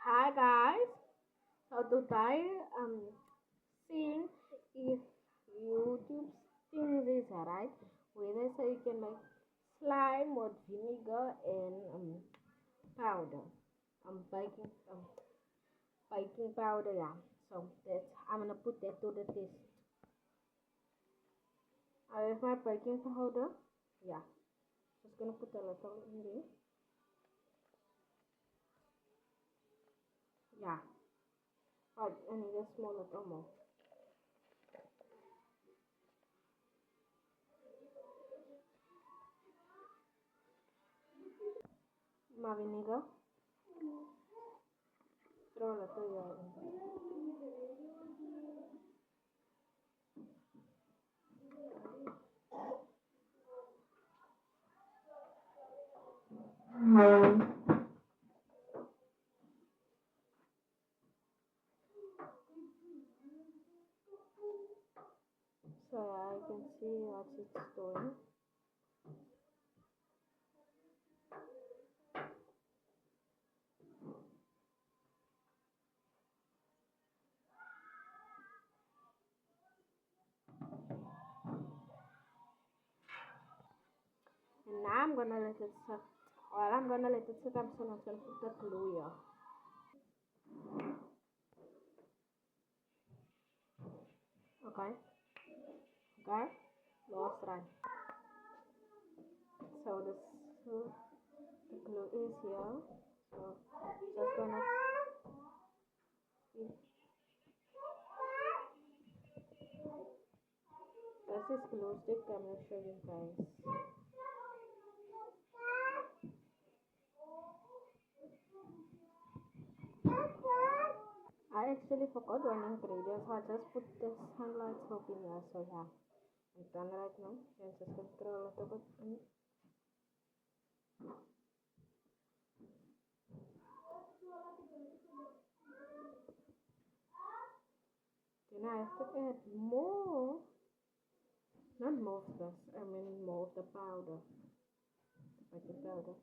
Hi guys. So today seeing if YouTube things is right, whether so you can make slime with vinegar and powder. Baking powder, yeah. So that's I'm gonna put that to the test. I have my baking powder. Yeah. Just gonna put a little in there. Yeah. But I need a small little more. My vinegar. Throw a little so I can see what it's doing. And now I'm gonna let it sit. Well, I'm gonna let it sit. I'm just gonna put the glue here. Okay. Okay. Last try. So the glue is here. So just gonna see. This is glue stick. I'm gonna show you guys. I actually forgot one ingredient, so I just put this sunlight soap in here. So yeah, I'm done right now. I'm just gonna throw a little bit in. Then I have to add more. Not more of this. I mean more of the powder. The baking powder.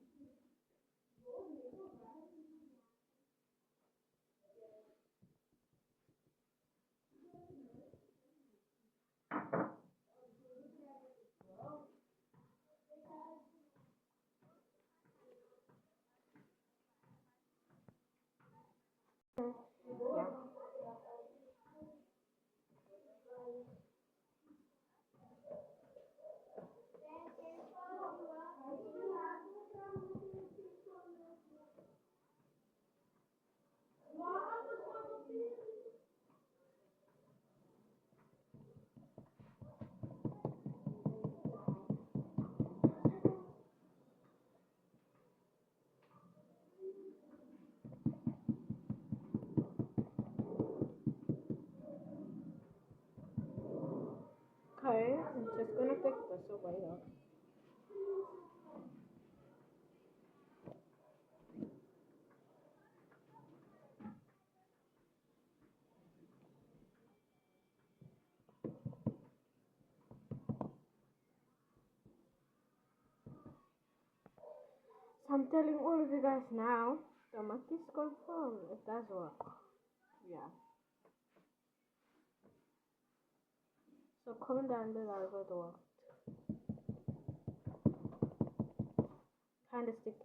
Yeah. Okay, I'm just gonna take this away now. So I'm telling all of you guys now, the math is confirmed. It does work. Yeah. So comment down below if it worked. Kind of sticky.